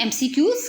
MCQs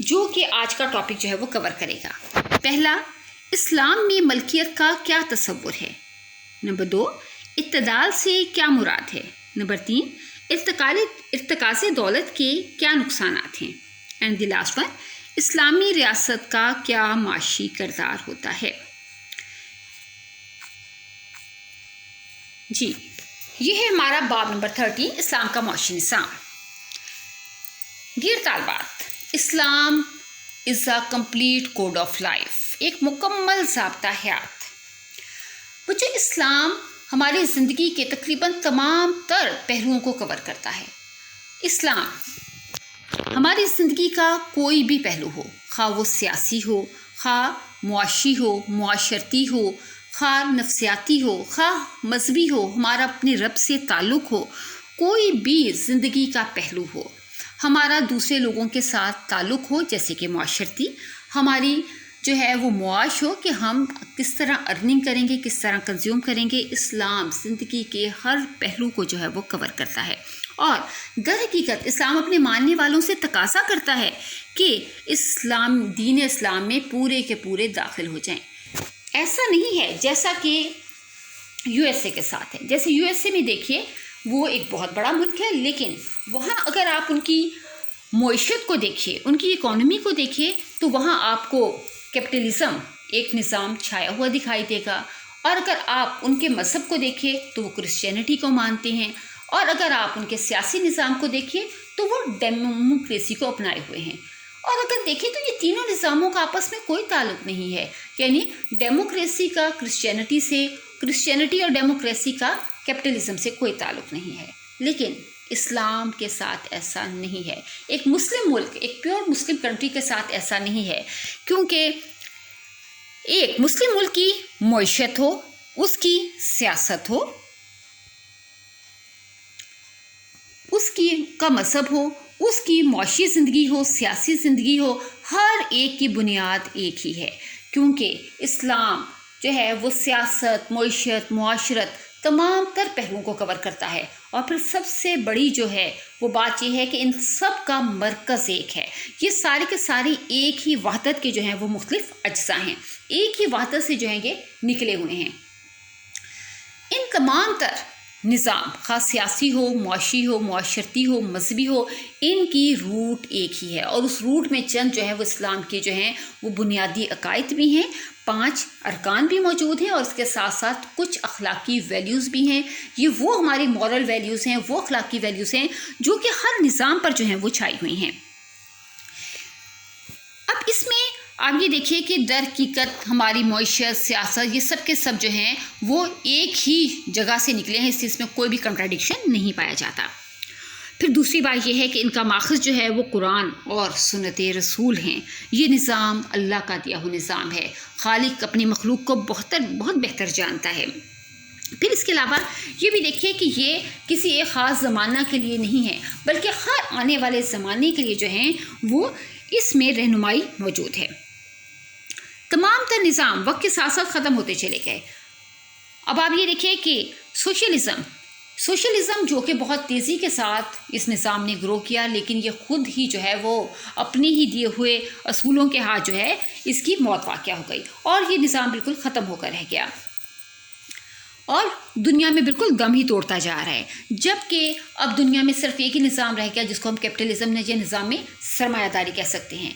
جو کہ آج کا ٹاپک جو ہے وہ کور کرے گا۔ پہلا، اسلام میں ملکیت کا کیا تصور ہے۔ نمبر 2، اعتدال سے کیا مراد ہے۔ نمبر 3، ارتکاز دولت کے کیا نقصانات ہیں۔ اینڈ دی لاسٹ ون، اسلامی ریاست کا کیا معاشی کردار ہوتا ہے۔ جی، یہ ہے ہمارا باب نمبر 13، اسلام کا معاشی نظام۔ ڈیئر طالبات، Islam is a complete code of life, ایک مکمل ضابطہ حیات۔ بچوں، اسلام ہماری زندگی کے تقریباً تمام تر پہلوؤں کو کور کرتا ہے۔ اسلام ہماری زندگی کا کوئی بھی پہلو ہو، خواہ وہ سیاسی ہو، خواہ معاشی ہو، معاشرتی ہو، خواہ نفسیاتی ہو، خواہ مذہبی ہو، ہمارا اپنے رب سے تعلق ہو، کوئی بھی زندگی کا پہلو ہو، ہمارا دوسرے لوگوں کے ساتھ تعلق ہو، جیسے کہ معاشرتی، ہماری جو ہے وہ معاش ہو کہ ہم کس طرح ارننگ کریں گے، کس طرح کنزیوم کریں گے، اسلام زندگی کے ہر پہلو کو جو ہے وہ کور کرتا ہے۔ اور در حقیقت اسلام اپنے ماننے والوں سے تقاضا کرتا ہے کہ دین اسلام میں پورے کے پورے داخل ہو جائیں۔ ایسا نہیں ہے جیسا کہ یو ایس اے کے ساتھ ہے۔ جیسے یو ایس اے میں دیکھیے، وہ ایک بہت بڑا ملک ہے، لیکن وہاں اگر آپ ان کی معیشت کو دیکھیے، ان کی اکانومی کو دیکھیے، تو وہاں آپ کو کیپٹلزم ایک نظام چھایا ہوا دکھائی دے گا۔ اور اگر آپ ان کے مذہب کو دیکھیں تو وہ کرسچینٹی کو مانتے ہیں، اور اگر آپ ان کے سیاسی نظام کو دیکھیں تو وہ ڈیموکریسی کو اپنائے ہوئے ہیں۔ اور اگر دیکھیں تو یہ تینوں نظاموں کا آپس میں کوئی تعلق نہیں ہے، یعنی ڈیموکریسی کا کرسچینٹی اور ڈیموکریسی کا کیپٹلزم سے کوئی تعلق نہیں ہے۔ لیکن اسلام کے ساتھ ایسا نہیں ہے، ایک مسلم ملک، ایک پیور مسلم کنٹری کے ساتھ ایسا نہیں ہے، کیونکہ ایک مسلم ملک کی معیشت ہو، اس کی سیاست ہو، اس کا مذہب ہو، اس کی معاشی زندگی ہو، سیاسی زندگی ہو، ہر ایک کی بنیاد ایک ہی ہے، کیونکہ اسلام جو ہے وہ سیاست، معیشت، معاشرت تمام تر پہلوؤں کو کور کرتا ہے۔ اور پھر سب سے بڑی جو ہے وہ بات یہ ہے کہ ان سب کا مرکز ایک ہے۔ یہ سارے کے سارے ایک ہی وحدت کے جو ہیں وہ مختلف اجزاء ہیں، ایک ہی وحدت سے جو ہیں یہ نکلے ہوئے ہیں۔ ان تمام تر نظام، خاص سیاسی ہو، معاشی ہو، معاشرتی ہو، مذہبی ہو، ان کی روٹ ایک ہی ہے، اور اس روٹ میں چند جو ہے وہ اسلام کے جو ہیں وہ بنیادی عقائد بھی ہیں، 5 ارکان بھی موجود ہیں، اور اس کے ساتھ ساتھ کچھ اخلاقی ویلیوز بھی ہیں۔ یہ وہ ہماری مورل ویلیوز ہیں، وہ اخلاقی ویلیوز ہیں جو کہ ہر نظام پر جو ہیں وہ چھائی ہوئی ہیں۔ اب اس میں آپ یہ دیکھیے کہ در حقیقت ہماری معیشت، سیاست، یہ سب کے سب جو ہیں وہ ایک ہی جگہ سے نکلے ہیں، اس میں کوئی بھی کنٹراڈکشن نہیں پایا جاتا۔ پھر دوسری بات یہ ہے کہ ان کا ماخذ جو ہے وہ قرآن اور سنت رسول ہیں۔ یہ نظام اللہ کا دیا ہوا نظام ہے، خالق اپنی مخلوق کو بہت بہتر جانتا ہے۔ پھر اس کے علاوہ یہ بھی دیکھیے کہ یہ کسی ایک خاص زمانہ کے لیے نہیں ہے، بلکہ ہر آنے والے زمانے کے لیے جو ہیں وہ اس میں رہنمائی موجود ہے۔ تمام تر نظام وقت کے ساتھ ساتھ ختم ہوتے چلے گئے۔ اب آپ یہ دیکھیے کہ سوشلزم جو کہ بہت تیزی کے ساتھ اس نظام نے گرو کیا، لیکن یہ خود ہی جو ہے وہ اپنے ہی دیے ہوئے اصولوں کے ہاتھ جو ہے اس کی موت واقع ہو گئی، اور یہ نظام بالکل ختم ہو کر رہ گیا، اور دنیا میں بالکل دم ہی توڑتا جا رہا ہے۔ جبکہ اب دنیا میں صرف ایک ہی نظام رہ گیا جس کو ہم کیپٹلزم یا نظام سرمایہ داری کہہ سکتے ہیں۔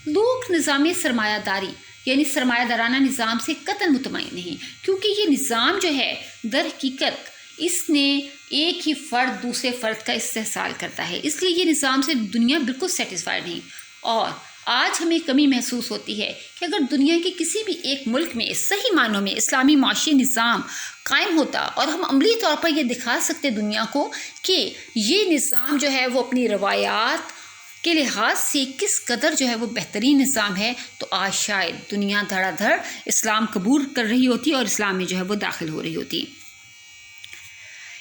لوگ نظام سرمایہ داری یعنی سرمایہ دارانہ نظام سے قطعاً مطمئن نہیں، کیونکہ یہ نظام جو ہے در حقیقت اس نے ایک ہی فرد دوسرے فرد کا استحصال کرتا ہے، اس لیے یہ نظام سے دنیا بالکل سیٹسفائیڈ نہیں۔ اور آج ہمیں کمی محسوس ہوتی ہے کہ اگر دنیا کے کسی بھی ایک ملک میں صحیح معنوں میں اسلامی معاشی نظام قائم ہوتا، اور ہم عملی طور پر یہ دکھا سکتے دنیا کو کہ یہ نظام جو ہے وہ اپنی روایات کے لحاظ سے کس قدر جو ہے وہ بہترین نظام ہے، تو آج شاید دنیا دھڑا دھڑ اسلام قبول کر رہی ہوتی اور اسلام میں جو ہے وہ داخل ہو رہی ہوتی۔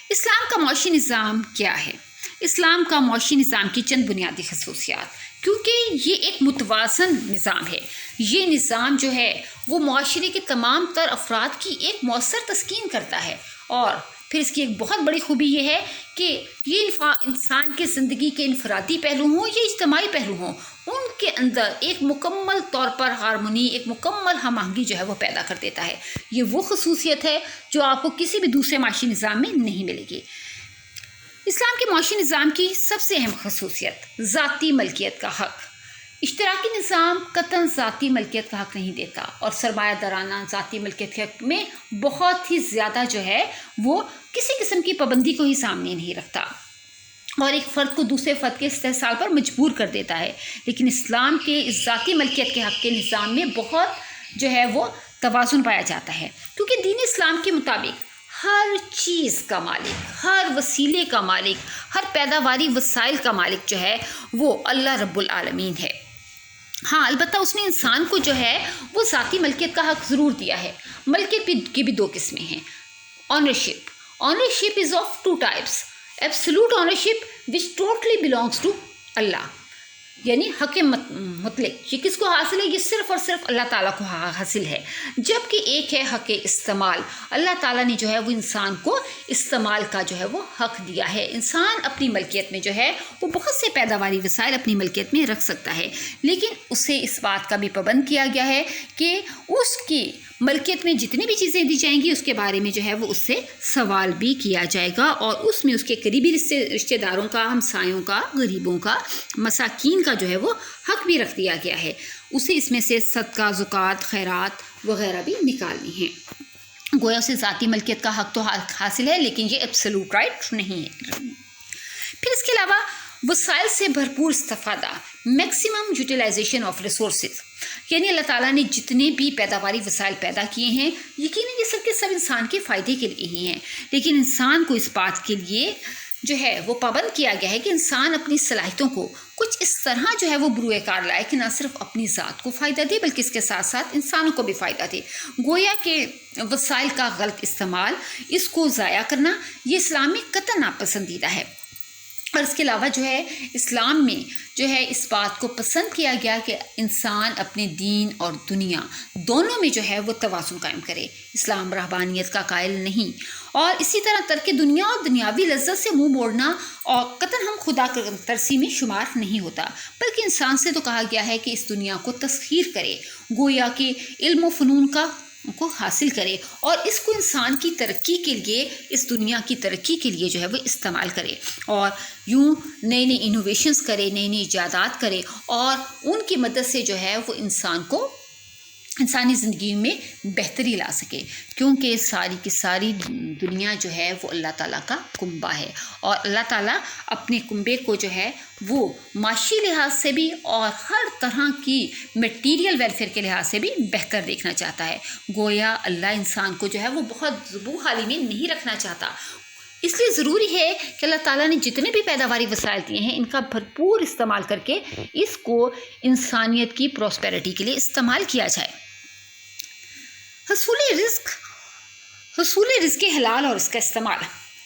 اسلام کا معاشی نظام کیا ہے؟ اسلام کا معاشی نظام کی چند بنیادی خصوصیات، کیونکہ یہ ایک متوازن نظام ہے۔ یہ نظام جو ہے وہ معاشرے کے تمام تر افراد کی ایک مؤثر تسکین کرتا ہے، اور پھر اس کی ایک بہت بڑی خوبی یہ ہے کہ یہ انسان کے زندگی کے انفرادی پہلو ہوں یا اجتماعی پہلو ہوں، ان کے اندر ایک مکمل طور پر ہارمونی، ایک مکمل ہم آہنگی جو ہے وہ پیدا کر دیتا ہے۔ یہ وہ خصوصیت ہے جو آپ کو کسی بھی دوسرے معاشی نظام میں نہیں ملے گی۔ اسلام کے معاشی نظام کی سب سے اہم خصوصیت ذاتی ملکیت کا حق۔ اشتراکی نظام قطعاً ذاتی ملکیت کا حق نہیں دیتا، اور سرمایہ دارانہ ذاتی ملکیت کے حق میں بہت ہی زیادہ جو ہے وہ کسی قسم کی پابندی کو ہی سامنے نہیں رکھتا، اور ایک فرد کو دوسرے فرد کے استحصال پر مجبور کر دیتا ہے۔ لیکن اسلام کے اس ذاتی ملکیت کے حق کے نظام میں بہت جو ہے وہ توازن پایا جاتا ہے، کیونکہ دین اسلام کے مطابق ہر چیز کا مالک، ہر وسیلے کا مالک، ہر پیداواری وسائل کا مالک جو ہے وہ اللہ رب العالمین ہے۔ ہاں، البتہ اس نے انسان کو جو ہے وہ ذاتی ملکیت کا حق ضرور دیا ہے۔ ملکیت کی بھی دو قسمیں ہیں۔ Ownership is of two types: absolute ownership which totally belongs to Allah, یعنی حق مطلق، یہ کس کو حاصل ہے؟ یہ صرف اور صرف اللہ تعالیٰ کو حاصل ہے۔ جبکہ ایک ہے حق استعمال، اللہ تعالیٰ نے جو ہے وہ انسان کو استعمال کا جو ہے وہ حق دیا ہے۔ انسان اپنی ملکیت میں جو ہے وہ بہت سے پیداواری وسائل اپنی ملکیت میں رکھ سکتا ہے، لیکن اسے اس بات کا بھی پابند کیا گیا ہے کہ اس کی ملکیت میں جتنی بھی چیزیں دی جائیں گی اس کے بارے میں جو ہے وہ اس سے سوال بھی کیا جائے گا، اور اس میں اس کے قریبی رشتہ داروں کا، ہمسایوں کا، غریبوں کا، مساکین کا جو ہے وہ حق بھی رکھ دیا گیا ہے۔ اسے اس میں سے صدقہ، زکوٰۃ، خیرات وغیرہ بھی نکالنی ہیں۔ گویا اسے ذاتی ملکیت کا حق تو حاصل ہے، لیکن یہ ایبسولوٹ رائٹ نہیں ہے۔ پھر اس کے علاوہ وسائل سے بھرپور استفادہ، میکسیمم یوٹیلائزیشن آف ریسورسز، یعنی اللہ تعالیٰ نے جتنے بھی پیداواری وسائل پیدا کیے ہیں یقیناً یہ سب کے سب انسان کے فائدے کے لیے ہی ہیں، لیکن انسان کو اس بات کے لیے جو ہے وہ پابند کیا گیا ہے کہ انسان اپنی صلاحیتوں کو کچھ اس طرح جو ہے وہ بروئے کار لائے کہ نہ صرف اپنی ذات کو فائدہ دے بلکہ اس کے ساتھ ساتھ انسانوں کو بھی فائدہ دے۔ گویا کہ وسائل کا غلط استعمال، اس کو ضائع کرنا، یہ اسلام میں قطعاً ناپسندیدہ ہے۔ اور اس کے علاوہ جو ہے اسلام میں جو ہے اس بات کو پسند کیا گیا کہ انسان اپنے دین اور دنیا دونوں میں جو ہے وہ توازن قائم کرے۔ اسلام رہبانیت کا قائل نہیں، اور اسی طرح ترک دنیا اور دنیاوی لذت سے منہ موڑنا اور قطعاً ہم خدا ترسی میں شمار نہیں ہوتا، بلکہ انسان سے تو کہا گیا ہے کہ اس دنیا کو تسخیر کرے، گویا کہ علم و فنون کو حاصل کرے، اور اس کو انسان کی ترقی کے لیے، اس دنیا کی ترقی کے لیے جو ہے وہ استعمال کرے، اور یوں نئے نئے انوویشنز کرے، نئی نئی ایجادات کرے، اور ان کی مدد سے جو ہے وہ انسان کو انسانی زندگی میں بہتری لا سکے، کیونکہ ساری کی ساری دنیا جو ہے وہ اللہ تعالیٰ کا کنبہ ہے، اور اللہ تعالیٰ اپنے کنبے کو جو ہے وہ معاشی لحاظ سے بھی اور ہر طرح کی میٹیریل ویلفیئر کے لحاظ سے بھی بہتر دیکھنا چاہتا ہے۔ گویا اللہ انسان کو جو ہے وہ بہت ذبو حالی میں نہیں رکھنا چاہتا، اس لیے ضروری ہے کہ اللہ تعالیٰ نے جتنے بھی پیداواری وسائل دیے ہیں ان کا بھرپور استعمال کر کے اس کو انسانیت کی پراسپیرٹی کے لیے استعمال کیا جائے۔ حصول رزق حلال اور اس کا استعمال،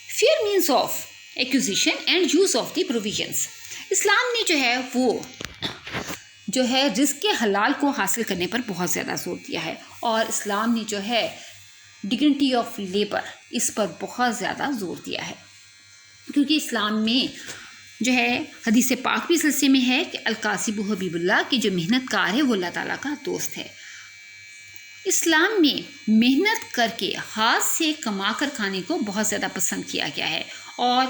fair means of acquisition and use of the provisions. Islam نے جو ہے رزق حلال کو حاصل کرنے پر بہت زیادہ زور دیا ہے، اور اسلام نے جو ہے ڈگنیٹی آف لیبر اس پر بہت زیادہ زور دیا ہے، کیونکہ اسلام میں جو ہے حدیث پاک بھی سلسلے میں ہے کہ القاسب حبیب اللہ کی جو محنت کار ہے وہ اللہ تعالیٰ کا دوست ہے۔ اسلام میں محنت کر کے ہاتھ سے کما کر کھانے کو بہت زیادہ پسند کیا گیا ہے، اور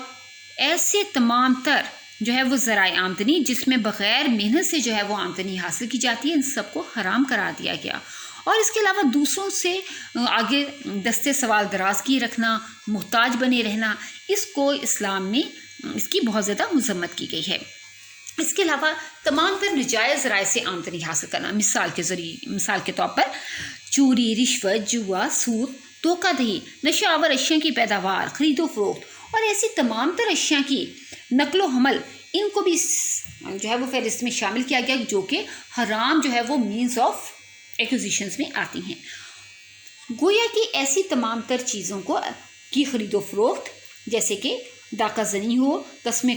ایسے تمام تر جو ہے وہ ذرائع آمدنی جس میں بغیر محنت سے جو ہے وہ آمدنی حاصل کی جاتی ہے ان سب کو حرام قرار دیا گیا، اور اس کے علاوہ دوسروں سے آگے دستے سوال دراز کی رکھنا، محتاج بنے رہنا، اس کو اسلام میں اس کی بہت زیادہ مذمت کی گئی ہے۔ اس کے علاوہ تمام تر ناجائز ذرائع سے آمدنی حاصل کرنا، مثال کے طور پر چوری، رشوت، جوا، سود، دھوکہ دہی، نشہ آور اشیاء کی پیداوار، خرید و فروخت، اور ایسی تمام تر اشیاء کی نقل و حمل، ان کو بھی جو ہے وہ فہرست میں شامل کیا گیا جو کہ حرام جو ہے وہ مینز آف ایکوزیشنز میں آتی ہیں۔ گویا کہ ایسی تمام تر چیزوں کی خرید و فروخت، جیسے کہ ڈاکہ زنی ہو، قسمیں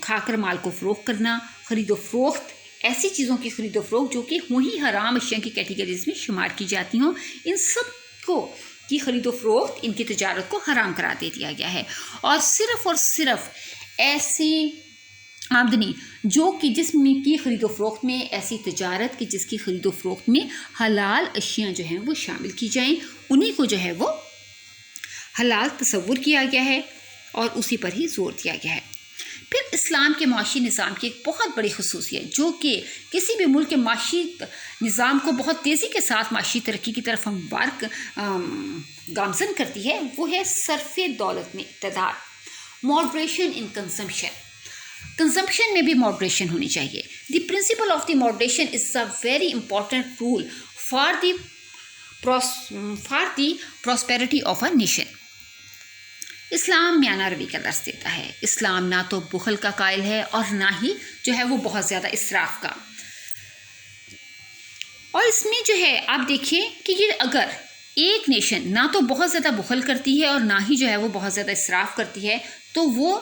کھا کر مال کو فروخت کرنا، خرید و فروخت، ایسی چیزوں کی خرید و فروخت جو کہ وہی حرام اشیاء کی کیٹیگریز میں شمار کی جاتی ہوں، ان سب کو کی خرید و فروخت، ان کی تجارت کو حرام قرار دے دیا گیا ہے، اور صرف ایسی آمدنی جو کہ جس میں کی خرید و فروخت میں، ایسی تجارت کی جس کی خرید و فروخت میں حلال اشیاء جو ہیں وہ شامل کی جائیں، انہی کو جو ہے وہ حلال تصور کیا گیا ہے اور اسی پر ہی زور دیا گیا ہے۔ پھر اسلام کے معاشی نظام کی ایک بہت بڑی خصوصیت جو کہ کسی بھی ملک کے معاشی نظام کو بہت تیزی کے ساتھ معاشی ترقی کی طرف ہموار گامزن کرتی ہے، وہ ہے صرف دولت میں اقتدار، ماڈریشن ان کنزمپشن میں بھی ماڈریشن ہونی چاہیے۔ The principle of the moderation is a very important role for the prosperity of a nation. Islam میانہ روی کا درس دیتا ہے۔ اسلام نہ تو بخل کا قائل ہے اور نہ ہی جو ہے وہ بہت زیادہ اسراف کا، اور اس میں جو ہے آپ دیکھیں کہ یہ اگر ایک نیشن نہ تو بہت زیادہ بخل کرتی ہے اور نہ ہی جو ہے وہ بہت زیادہ اسراف کرتی ہے، تو وہ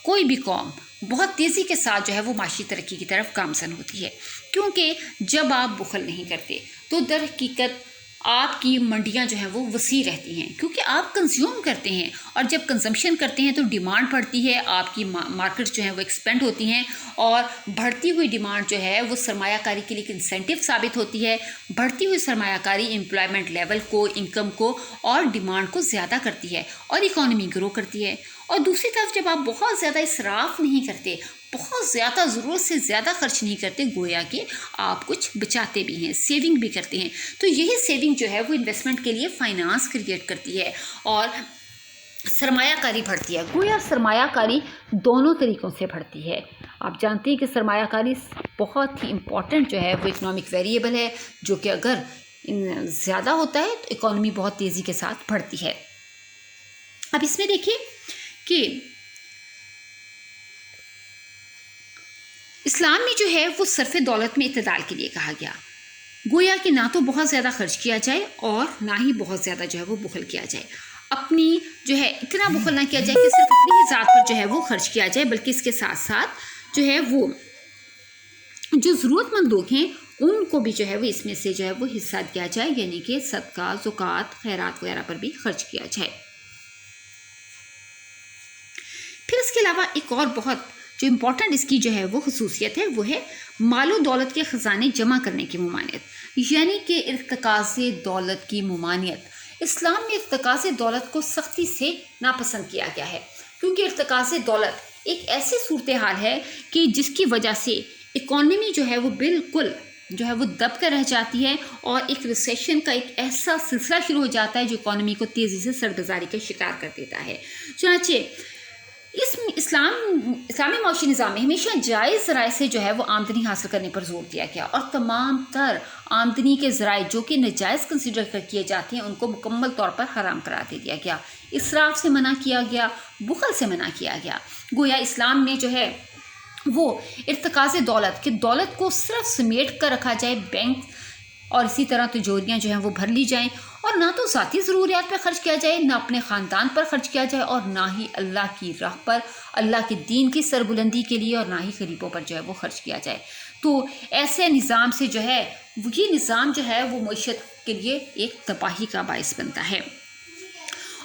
کوئی بھی قوم بہت تیزی کے ساتھ جو ہے وہ معاشی ترقی کی طرف گامزن ہوتی ہے، کیونکہ جب آپ بخل نہیں کرتے تو در حقیقت آپ کی منڈیاں جو ہیں وہ وسیع رہتی ہیں، کیونکہ آپ کنزیوم کرتے ہیں، اور جب کنزمپشن کرتے ہیں تو ڈیمانڈ بڑھتی ہے، آپ کی مارکیٹ جو ہیں وہ ایکسپینڈ ہوتی ہیں، اور بڑھتی ہوئی ڈیمانڈ جو ہے وہ سرمایہ کاری کے لیے ایک انسینٹیو ثابت ہوتی ہے۔ بڑھتی ہوئی سرمایہ کاری امپلائمنٹ لیول کو، انکم کو اور ڈیمانڈ کو زیادہ کرتی ہے اور اکانومی گرو کرتی ہے۔ اور دوسری طرف جب آپ بہت زیادہ اسراف نہیں کرتے، بہت زیادہ ضرورت سے زیادہ خرچ نہیں کرتے، گویا کہ آپ کچھ بچاتے بھی ہیں، سیونگ بھی کرتے ہیں، تو یہی سیونگ جو ہے وہ انویسٹمنٹ کے لیے فائنانس کریٹ کرتی ہے اور سرمایہ کاری بڑھتی ہے۔ گویا سرمایہ کاری دونوں طریقوں سے بڑھتی ہے۔ آپ جانتے ہیں کہ سرمایہ کاری بہت ہی امپورٹنٹ جو ہے وہ اکنامک ویریبل ہے، جو کہ اگر زیادہ ہوتا ہے تو اکانومی بہت تیزی کے ساتھ بڑھتی ہے۔ اب اس میں دیکھیے کہ اسلام میں جو ہے وہ صرف دولت میں اعتدال کے لیے کہا گیا، گویا کہ نہ تو بہت زیادہ خرچ کیا جائے اور نہ ہی بہت زیادہ جو ہے وہ بخل کیا جائے۔ اپنی جو ہے اتنا بخل نہ کیا جائے کہ صرف اپنی ہی ذات پر جو ہے وہ خرچ کیا جائے، بلکہ اس کے ساتھ ساتھ جو ہے وہ جو ضرورت مند لوگ ہیں ان کو بھی جو ہے وہ اس میں سے جو ہے وہ حصہ دیا جائے، یعنی کہ صدقہ، زکوٰۃ، خیرات وغیرہ پر بھی خرچ کیا جائے۔ پھر اس کے علاوہ ایک اور بہت جو امپورٹنٹ اس کی جو ہے وہ خصوصیت ہے، وہ ہے مال و دولت کے خزانے جمع کرنے کی ممانعت، یعنی کہ ارتکاز دولت کی ممانعت۔ اسلام میں ارتکاز دولت کو سختی سے ناپسند کیا گیا ہے، کیونکہ ارتکاز دولت ایک ایسی صورتحال ہے کہ جس کی وجہ سے اکانومی جو ہے وہ بالکل جو ہے وہ دب کر رہ جاتی ہے، اور ایک ریسیشن کا ایک ایسا سلسلہ شروع ہو جاتا ہے جو اکانومی کو تیزی سے سرگزاری کا شکار کر دیتا ہے۔ چنانچہ اسلامی معاشی نظام میں ہمیشہ جائز ذرائع سے جو ہے وہ آمدنی حاصل کرنے پر زور دیا گیا، اور تمام تر آمدنی کے ذرائع جو کہ ناجائز کنسیڈر کیے جاتے ہیں ان کو مکمل طور پر حرام قرار دے دیا گیا۔ اسراف سے منع کیا گیا، بخل سے منع کیا گیا۔ گویا اسلام میں جو ہے وہ ارتکاز دولت کہ دولت کو صرف سمیٹ کر رکھا جائے، بینک اور اسی طرح تجوریاں جو ہیں وہ بھر لی جائیں، اور نہ تو ذاتی ضروریات پر خرچ کیا جائے، نہ اپنے خاندان پر خرچ کیا جائے، اور نہ ہی اللہ کی راہ پر، اللہ کے دین کی سربلندی کے لیے، اور نہ ہی غریبوں پر جو ہے وہ خرچ کیا جائے۔ تو ایسے نظام سے جو ہے یہ نظام جو ہے وہ معیشت کے لیے ایک تباہی کا باعث بنتا ہے۔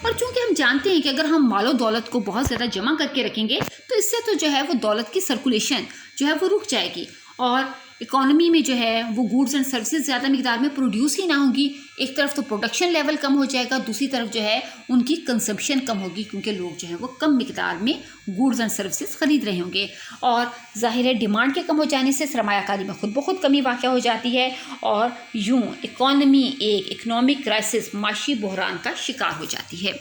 اور چونکہ ہم جانتے ہیں کہ اگر ہم مال و دولت کو بہت زیادہ جمع کر کے رکھیں گے تو اس سے تو جو ہے وہ دولت کی سرکولیشن جو ہے وہ رک جائے گی، اور اکانومی میں جو ہے وہ گوڈز اینڈ سروسز زیادہ مقدار میں پروڈیوس ہی نہ ہوں گی۔ ایک طرف تو پروڈکشن لیول کم ہو جائے گا، دوسری طرف جو ہے ان کی کنزمپشن کم ہوگی، کیونکہ لوگ جو ہیں وہ کم مقدار میں گوڈز اینڈ سروسز خرید رہے ہوں گے، اور ظاہر ہے ڈیمانڈ کے کم ہو جانے سے سرمایہ کاری میں خود بخود کمی واقع ہو جاتی ہے، اور یوں اکانومی ایک اکنامک کرائسس، معاشی بحران کا شکار ہو جاتی ہے۔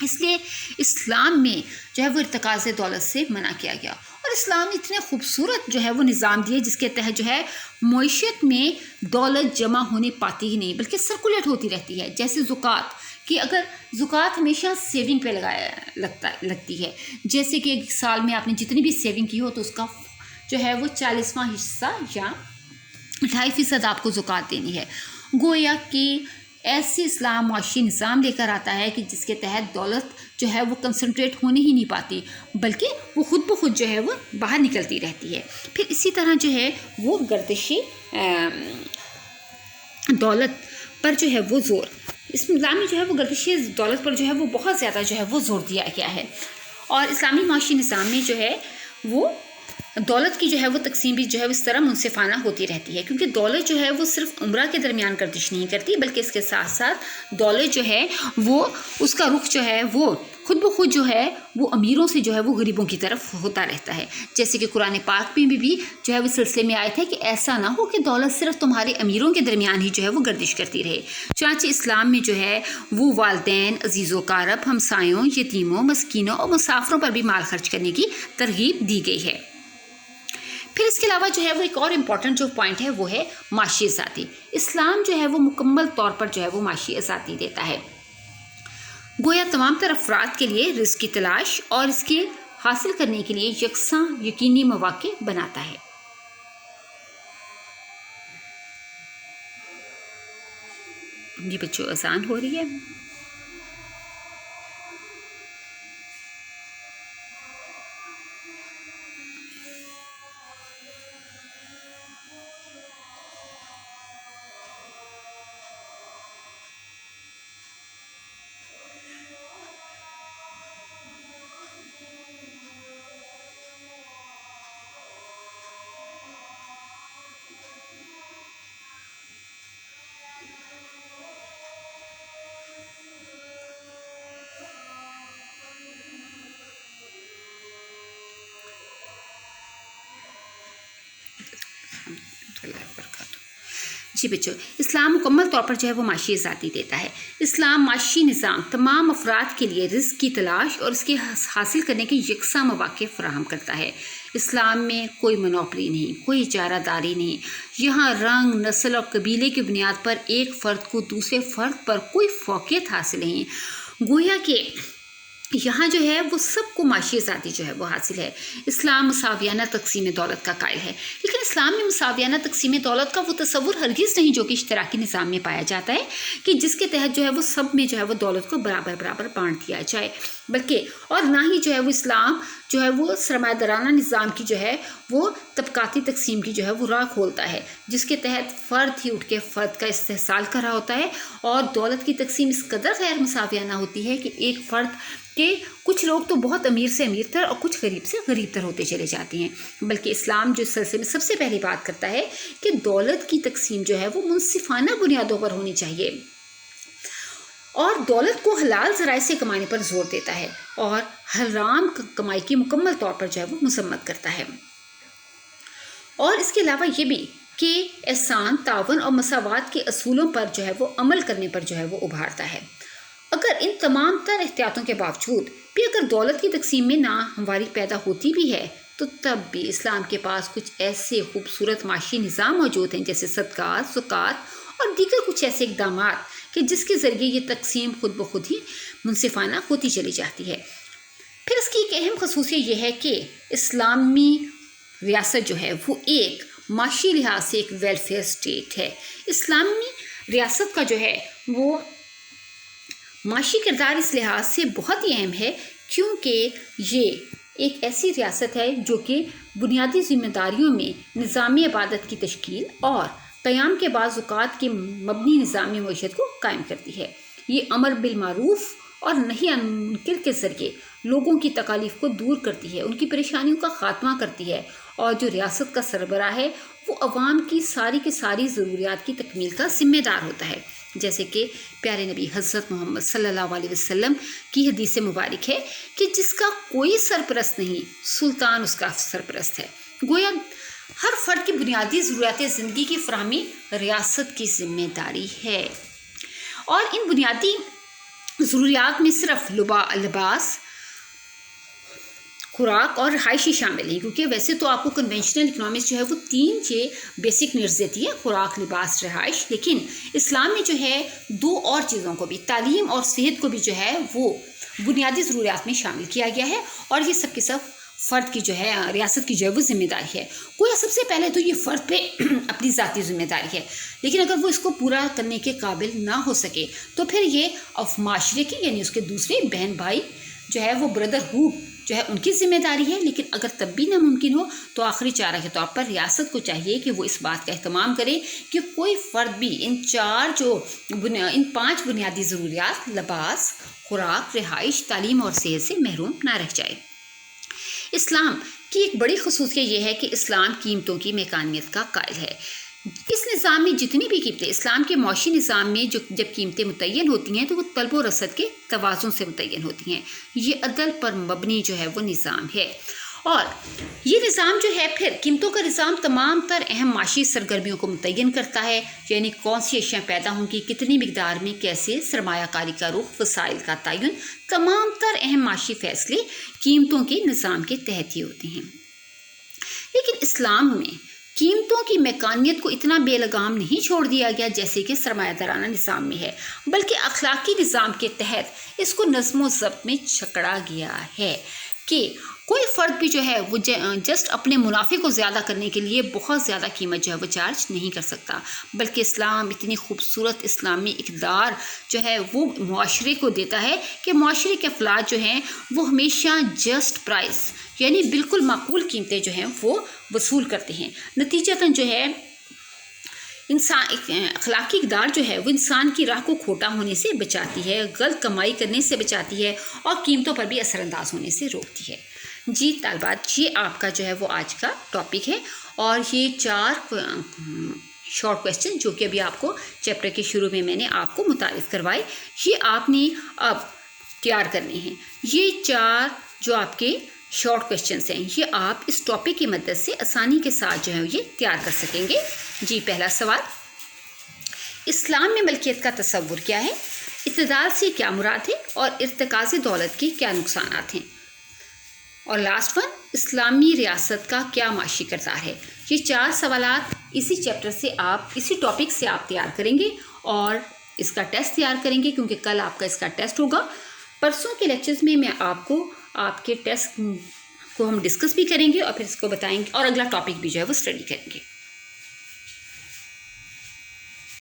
اس لیے اسلام میں جو ہے وہ ارتکاز دولت سے منع کیا گیا، اور اسلام نے اتنے خوبصورت جو ہے وہ نظام دیے جس کے تحت جو ہے معیشت میں دولت جمع ہونے پاتی ہی نہیں بلکہ سرکولیٹ ہوتی رہتی ہے۔ جیسے زکوٰۃ کہ اگر زکوٰۃ ہمیشہ سیونگ پہ لگتی ہے، جیسے کہ ایک سال میں آپ نے جتنی بھی سیونگ کی ہو تو اس کا جو ہے وہ 40واں حصہ یا 2.5% آپ کو زکوٰۃ دینی ہے۔ گویا کہ ایسی اسلام معاشی نظام لے کر آتا ہے کہ جس کے تحت دولت جو ہے وہ کنسنٹریٹ ہونے ہی نہیں پاتی، بلکہ وہ خود بخود جو ہے وہ باہر نکلتی رہتی ہے۔ پھر اسی طرح جو ہے وہ گردشی دولت پر جو ہے وہ زور اسلام میں جو ہے وہ گردش دولت پر جو ہے وہ بہت زیادہ جو ہے وہ زور دیا گیا ہے، اور اسلامی معاشی نظام میں جو ہے وہ دولت کی جو ہے وہ تقسیم بھی جو ہے اس طرح منصفانہ ہوتی رہتی ہے، کیونکہ دولت جو ہے وہ صرف عمرہ کے درمیان گردش نہیں کرتی، بلکہ اس کے ساتھ ساتھ دولت جو ہے وہ اس کا رخ جو ہے وہ خود بخود جو ہے وہ امیروں سے جو ہے وہ غریبوں کی طرف ہوتا رہتا ہے، جیسے کہ قرآن پاک میں بھی جو ہے وہ سلسلے میں آئے تھے کہ ایسا نہ ہو کہ دولت صرف تمہارے امیروں کے درمیان ہی جو ہے وہ گردش کرتی رہے۔ چنانچہ اسلام میں جو ہے وہ والدین، عزیز و اقارب، ہمسایوں، یتیموں، مسکینوں اور مسافروں پر بھی مال خرچ کرنے کی ترغیب دی گئی ہے۔ پھر اس کے علاوہ جو ہے وہ ایک اور امپورٹنٹ جو پوائنٹ ہے وہ ہے معاشی آزادی۔ اسلام جو ہے وہ مکمل طور پر جو ہے وہ معاشی آزادی دیتا ہے، گویا تمام تر افراد کے لیے رزق کی تلاش اور اس کے حاصل کرنے کے لیے یکساں یقینی مواقع بناتا ہے۔ جی بچوں، اذان ہو رہی ہے۔ جی بچوں، اسلام مکمل طور پر جو ہے وہ معاشی آزادی دیتا ہے۔ اسلام معاشی نظام تمام افراد کے لیے رزق کی تلاش اور اس کے حاصل کرنے کے یکساں مواقع فراہم کرتا ہے۔ اسلام میں کوئی منوپلی نہیں، کوئی اجارہ داری نہیں، یہاں رنگ، نسل اور قبیلے کی بنیاد پر ایک فرد کو دوسرے فرد پر کوئی فوقیت حاصل نہیں، گویا کہ یہاں جو ہے وہ سب کو معاشی آزادی جو ہے وہ حاصل ہے۔ اسلام مساویانہ تقسیم دولت کا قائل ہے، لیکن اسلام میں مساویانہ تقسیم دولت کا وہ تصور ہرگز نہیں جو کہ اشتراکی نظام میں پایا جاتا ہے، کہ جس کے تحت جو ہے وہ سب میں جو ہے وہ دولت کو برابر برابر بانٹ دیا جائے، بلکہ اور نہ ہی جو ہے وہ اسلام جو ہے وہ سرمایہ دارانہ نظام کی جو ہے وہ طبقاتی تقسیم کی جو ہے وہ راہ کھولتا ہے، جس کے تحت فرد ہی اٹھ کے فرد کا استحصال کر رہا ہوتا ہے، اور دولت کی تقسیم اس قدر غیر مساویانہ ہوتی ہے کہ ایک فرد کہ کچھ لوگ تو بہت امیر سے امیر تر اور کچھ غریب سے غریب تر ہوتے چلے جاتے ہیں، بلکہ اسلام جو اس سلسلے میں سب سے پہلی بات کرتا ہے کہ دولت کی تقسیم جو ہے وہ منصفانہ بنیادوں پر ہونی چاہیے، اور دولت کو حلال ذرائع سے کمانے پر زور دیتا ہے، اور حرام کمائی کی مکمل طور پر جو ہے وہ مذمت کرتا ہے۔ اور اس کے علاوہ یہ بھی کہ احسان، تعاون اور مساوات کے اصولوں پر جو ہے وہ عمل کرنے پر جو ہے وہ ابھارتا ہے۔ اگر ان تمام تر احتیاطوں کے باوجود بھی اگر دولت کی تقسیم میں ناہمواری پیدا ہوتی بھی ہے، تو تب بھی اسلام کے پاس کچھ ایسے خوبصورت معاشی نظام موجود ہیں، جیسے صدقات، زکوٰۃ اور دیگر کچھ ایسے اقدامات کہ جس کے ذریعے یہ تقسیم خود بخود ہی منصفانہ ہوتی چلی جاتی ہے۔ پھر اس کی ایک اہم خصوصیت یہ ہے کہ اسلامی ریاست جو ہے وہ ایک معاشی لحاظ سے ایک ویلفیئر اسٹیٹ ہے۔ اسلامی ریاست کا جو ہے وہ معاشی کردار اس لحاظ سے بہت ہی اہم ہے، کیونکہ یہ ایک ایسی ریاست ہے جو کہ بنیادی ذمہ داریوں میں نظامی عبادت کی تشکیل اور قیام کے بعد زکوٰۃ کی مبنی نظامی معیشت کو قائم کرتی ہے۔ یہ امر بالمعروف اور نہی عن منکر کے ذریعے لوگوں کی تکالیف کو دور کرتی ہے، ان کی پریشانیوں کا خاتمہ کرتی ہے، اور جو ریاست کا سربراہ ہے وہ عوام کی ساری ضروریات کی تکمیل کا ذمہ دار ہوتا ہے، جیسے کہ پیارے نبی حضرت محمد صلی اللہ علیہ وسلم کی حدیث مبارک ہے کہ جس کا کوئی سرپرست نہیں، سلطان اس کا سرپرست ہے۔ گویا ہر فرد کی بنیادی ضروریات زندگی کی فراہمی ریاست کی ذمہ داری ہے، اور ان بنیادی ضروریات میں صرف لباس، خوراک اور رہائشی شامل ہیں، کیونکہ ویسے تو آپ کو کنونشنل اکنامکس جو ہے وہ 3 بیسک نیڈز دیتی ہے، خوراک، لباس، رہائش، لیکن اسلام میں جو ہے 2 اور چیزوں کو بھی، تعلیم اور صحت کو بھی جو ہے وہ بنیادی ضروریات میں شامل کیا گیا ہے، اور یہ سب کے سب فرد کی جو ہے ریاست کی جو ہے وہ ذمہ داری ہے۔ کوئی سب سے پہلے تو یہ فرد پہ اپنی ذاتی ذمہ داری ہے، لیکن اگر وہ اس کو پورا کرنے کے قابل نہ ہو سکے تو پھر یہ معاشرے کی یعنی اس کے دوسرے بہن بھائی جو ہے وہ بردرہوڈ جو ہے ان کی ذمہ داری ہے، لیکن اگر تب بھی ناممکن ہو تو آخری چارہ کے طور پر ریاست کو چاہیے کہ وہ اس بات کا اہتمام کرے کہ کوئی فرد بھی ان 5 بنیادی ضروریات لباس، خوراک، رہائش، تعلیم اور صحت سے محروم نہ رہ جائے۔ اسلام کی ایک بڑی خصوصیت یہ ہے کہ اسلام قیمتوں کی میکانیت کا قائل ہے۔ اس نظام میں جتنی بھی قیمتیں، اسلام کے معاشی نظام میں جب قیمتیں متعین ہوتی ہیں تو وہ طلب و رسد کے توازن سے متعین ہوتی ہیں۔ یہ عدل پر مبنی جو ہے وہ نظام ہے، اور یہ نظام جو ہے پھر قیمتوں کا نظام تمام تر اہم معاشی سرگرمیوں کو متعین کرتا ہے، یعنی کون سی اشیاء پیدا ہوں گی، کتنی مقدار میں، کیسے، سرمایہ کاری کا رخ، وسائل کا تعین، تمام تر اہم معاشی فیصلے قیمتوں کے نظام کے تحت ہی ہوتے ہیں۔ لیکن اسلام میں قیمتوں کی میکانیت کو اتنا بے لگام نہیں چھوڑ دیا گیا جیسے کہ سرمایہ دارانہ نظام میں ہے، بلکہ اخلاقی نظام کے تحت اس کو نظم و ضبط میں جکڑا گیا ہے کہ کوئی فرد بھی جو ہے وہ جسٹ اپنے منافع کو زیادہ کرنے کے لیے بہت زیادہ قیمت جو ہے وہ چارج نہیں کر سکتا، بلکہ اسلام اتنی خوبصورت اسلامی اقدار جو ہے وہ معاشرے کو دیتا ہے کہ معاشرے کے افراد جو ہیں وہ ہمیشہ جسٹ پرائس، یعنی بالکل معقول قیمتیں جو ہیں وہ وصول کرتے ہیں۔ نتیجتاً جو ہے اخلاقی اقدار جو ہے وہ انسان کی راہ کو کھوٹا ہونے سے بچاتی ہے، غلط کمائی کرنے سے بچاتی ہے، اور قیمتوں پر بھی اثر انداز ہونے سے روکتی ہے۔ جی طالبات، یہ آپ کا جو ہے وہ آج کا ٹاپک ہے، اور یہ 4 شارٹ کویسچن جو کہ ابھی آپ کو چیپٹر کے شروع میں نے آپ کو متعارف کروائے، یہ آپ نے اب تیار کرنے ہیں۔ یہ 4 جو آپ کے شارٹ کویسچنس ہیں یہ آپ اس ٹاپک کی مدد سے آسانی کے ساتھ جو ہے یہ تیار کر سکیں گے۔ جی پہلا سوال، اسلام میں ملکیت کا تصور کیا ہے؟ اعتدال سے کیا مراد ہے؟ اور ارتکاز دولت کے کیا نقصانات ہیں؟ اور لاسٹ ون، اسلامی ریاست کا کیا معاشی کردار ہے؟ یہ 4 سوالات اسی چیپٹر سے آپ، اسی ٹاپک سے آپ تیار کریں گے اور اس کا ٹیسٹ تیار کریں گے، کیونکہ کل آپ کا اس کا ٹیسٹ ہوگا۔ پرسوں کے لیکچرز میں آپ کو آپ کے ٹیسٹ کو ہم ڈسکس بھی کریں گے اور پھر اس کو بتائیں گے، اور اگلا ٹاپک بھی جو ہے وہ اسٹڈی کریں گے۔